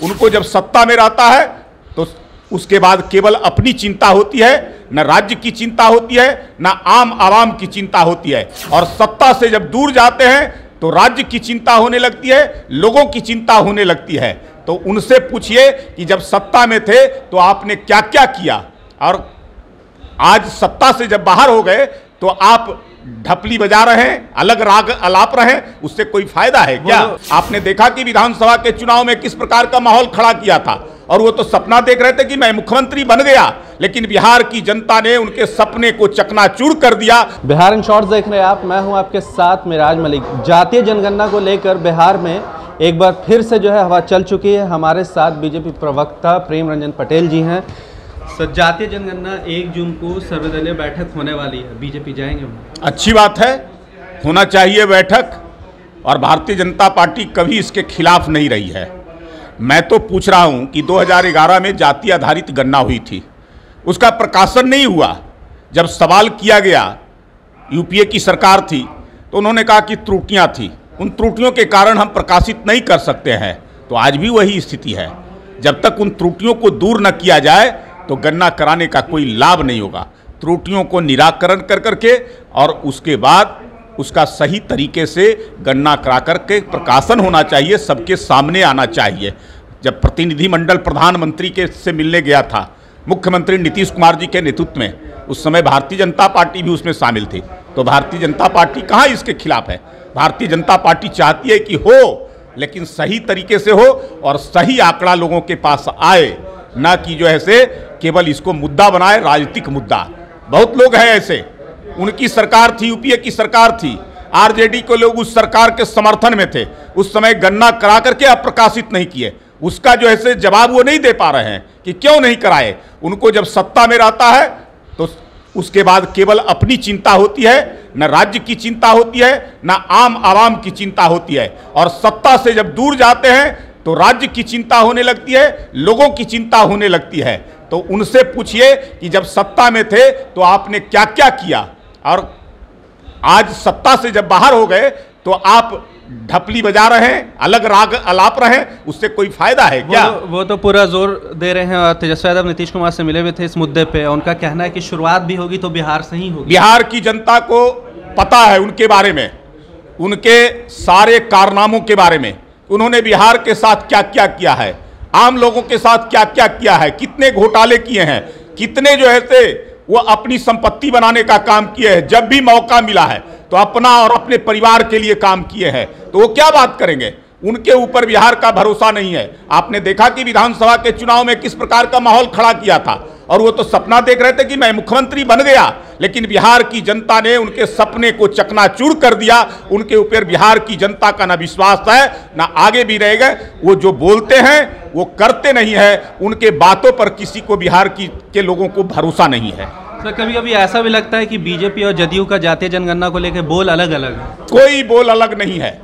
उनको जब सत्ता में रहता है तो उसके बाद केवल अपनी चिंता होती है, न राज्य की चिंता होती है, न आम आवाम की चिंता होती है। और सत्ता से जब दूर जाते हैं तो राज्य की चिंता होने लगती है, लोगों की चिंता होने लगती है। तो उनसे पूछिए कि जब सत्ता में थे तो आपने क्या क्या किया, और आज सत्ता से जब बाहर हो गए तो आप ढपली बजा रहे हैं, अलग राग अलाप रहे हैं, उससे कोई फायदा है क्या? आपने देखा कि विधानसभा के चुनाव में किस प्रकार का माहौल खड़ा किया था, और वो तो सपना देख रहे थे कि मैं मुख्यमंत्री बन गया, लेकिन बिहार की जनता ने उनके सपने को चकनाचूर कर दिया। बिहार इन शॉर्ट्स देख रहे हैं आप, मैं हूं आपके साथ मिराज मलिक। जातीय जनगणना को लेकर बिहार में एक बार फिर से जो है हवा चल चुकी है। हमारे साथ बीजेपी प्रवक्ता प्रेम रंजन पटेल जी हैं। सर, जातीय जनगणना 1 जून को सर्वदलीय बैठक होने वाली है, बीजेपी जाएंगे? अच्छी बात है, होना चाहिए बैठक, और भारतीय जनता पार्टी कभी इसके खिलाफ नहीं रही है। मैं तो पूछ रहा हूं कि 2011 में जाति आधारित गणना हुई थी, उसका प्रकाशन नहीं हुआ। जब सवाल किया गया, यूपीए की सरकार थी, तो उन्होंने कहा कि त्रुटियां थी, उन त्रुटियों के कारण हम प्रकाशित नहीं कर सकते हैं। तो आज भी वही स्थिति है, जब तक उन त्रुटियों को दूर न किया जाए तो गणना कराने का कोई लाभ नहीं होगा। त्रुटियों को निराकरण कर करके और उसके बाद उसका सही तरीके से गणना करा करके प्रकाशन होना चाहिए, सबके सामने आना चाहिए। जब प्रतिनिधिमंडल प्रधानमंत्री के से मिलने गया था, मुख्यमंत्री नीतीश कुमार जी के नेतृत्व में, उस समय भारतीय जनता पार्टी भी उसमें शामिल थी। तो भारतीय जनता पार्टी कहाँ इसके खिलाफ है? भारतीय जनता पार्टी चाहती है कि हो, लेकिन सही तरीके से हो और सही आंकड़ा लोगों के पास आए, ना कि जो है से केवल इसको मुद्दा बनाए, राजनीतिक मुद्दा। बहुत लोग हैं ऐसे, उनकी सरकार थी, यूपीए की सरकार थी, आरजेडी को लोग उस सरकार के समर्थन में थे, उस समय गणना करा करके अप्रकाशित नहीं किए। उसका जो है से जवाब वो नहीं दे पा रहे हैं कि क्यों नहीं कराए। उनको जब सत्ता में रहता है तो उसके बाद केवल अपनी चिंता होती है, न राज्य की चिंता होती है, न आम आवाम की चिंता होती है। और सत्ता से जब दूर जाते हैं तो राज्य की चिंता होने लगती है, लोगों की चिंता होने लगती है। तो उनसे पूछिए कि जब सत्ता में थे तो आपने क्या क्या किया, और आज सत्ता से जब बाहर हो गए तो आप ढपली बजा रहे हैं, अलग राग अलाप रहे हैं, उससे कोई फायदा है क्या? वो तो पूरा जोर दे रहे हैं, और तेजस्वी यादव नीतीश कुमार से मिले हुए थे इस मुद्दे पे। उनका कहना है कि शुरुआत भी होगी तो बिहार से ही होगी। बिहार की जनता को पता है उनके बारे में, उनके सारे कारनामों के बारे में, उन्होंने बिहार के साथ क्या क्या किया है, आम लोगों के साथ क्या क्या किया है, कितने घोटाले किए हैं, कितने जो है से वो अपनी संपत्ति बनाने का काम किए हैं। जब भी मौका मिला है तो अपना और अपने परिवार के लिए काम किए हैं। तो वो क्या बात करेंगे? उनके ऊपर बिहार का भरोसा नहीं है। आपने देखा कि विधानसभा के चुनाव में किस प्रकार का माहौल खड़ा किया था, और वो तो सपना देख रहे थे कि मैं मुख्यमंत्री बन गया, लेकिन बिहार की जनता ने उनके सपने को चकनाचूर कर दिया। उनके ऊपर बिहार की जनता का ना विश्वास है, ना आगे भी रहेगा। वो जो बोलते हैं वो करते नहीं है, उनके बातों पर किसी को बिहार के लोगों को भरोसा नहीं है। सर, कभी कभी ऐसा भी लगता है कि बीजेपी और जदयू का जातीय जनगणना को लेकर बोल अलग अलग है। कोई बोल अलग नहीं है,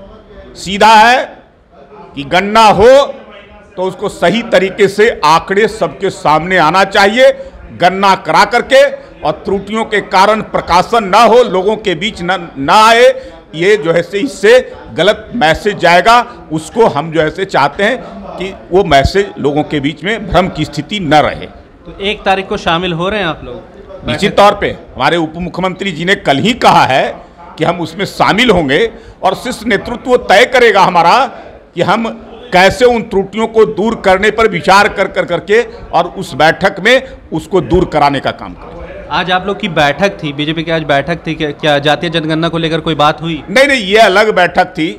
सीधा है कि गणना हो तो उसको सही तरीके से आंकड़े सबके सामने आना चाहिए, गणना करा करके, और त्रुटियों के कारण प्रकाशन ना हो, लोगों के बीच ना आए। ये जो है से इससे गलत मैसेज जाएगा, उसको हम जो है से चाहते हैं कि वो मैसेज लोगों के बीच में भ्रम की स्थिति न रहे। तो 1 तारीख को शामिल हो रहे हैं आप लोग? निश्चित तौर पे हमारे उप मुख्यमंत्री जी ने कल ही कहा है कि हम उसमें शामिल होंगे, और शीर्ष नेतृत्व तय करेगा हमारा कि हम कैसे उन त्रुटियों को दूर करने पर विचार करके और उस बैठक में उसको दूर कराने का काम करें। आज आप लोग की बैठक थी, बीजेपी की आज बैठक थी, क्या जातीय जनगणना को लेकर कोई बात हुई? नहीं, ये अलग बैठक थी।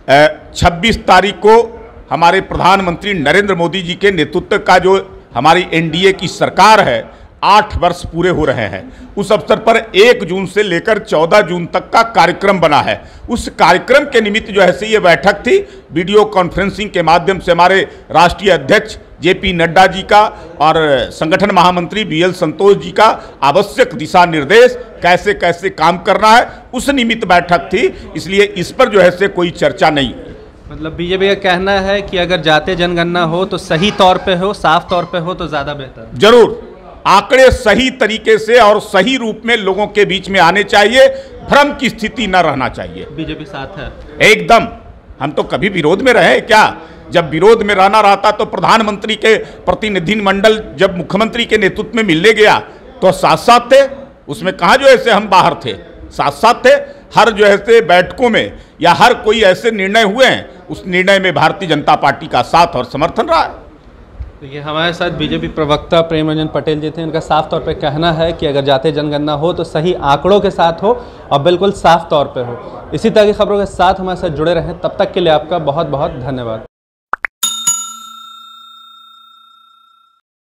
26 तारीख को हमारे प्रधानमंत्री नरेंद्र मोदी जी के नेतृत्व का जो हमारी एनडीए की सरकार है, 8 वर्ष पूरे हो रहे हैं। उस अवसर पर 1 जून से लेकर 14 जून तक का कार्यक्रम बना है। उस कार्यक्रम के निमित्त जो है से ये बैठक थी। वीडियो कॉन्फ्रेंसिंग के माध्यम से हमारे राष्ट्रीय अध्यक्ष जेपी नड्डा जी का और संगठन महामंत्री बीएल संतोष जी का आवश्यक दिशा निर्देश, कैसे कैसे काम करना है, उस निमित्त बैठक थी। इसलिए इस पर जो है से कोई चर्चा नहीं। मतलब बीजेपी का कहना है कि अगर जातीय जनगणना हो तो सही तौर पे हो, साफ तौर पे हो तो ज़्यादा बेहतर। जरूर, आंकड़े सही तरीके से और सही रूप में लोगों के बीच में आने चाहिए, भ्रम की स्थिति न रहना चाहिए। बीजेपी साथ है एकदम। हम तो कभी विरोध में रहे क्या? जब विरोध में रहना रहता तो प्रधानमंत्री के प्रतिनिधिमंडल जब मुख्यमंत्री के नेतृत्व में मिलने गया तो साथ साथ थे, उसमें कहाँ जो ऐसे हम बाहर थे, साथ साथ थे। हर जो ऐसे बैठकों में या हर कोई ऐसे निर्णय हुए हैं, उस निर्णय में भारतीय जनता पार्टी का साथ और समर्थन रहा है। देखिए, हमारे साथ बीजेपी प्रवक्ता प्रेम रंजन पटेल जी थे। इनका साफ तौर पे कहना है कि अगर जातीय जनगणना हो तो सही आंकड़ों के साथ हो और बिल्कुल साफ तौर पे हो। इसी तरह की खबरों के साथ हमारे साथ जुड़े रहें। तब तक के लिए आपका बहुत बहुत धन्यवाद।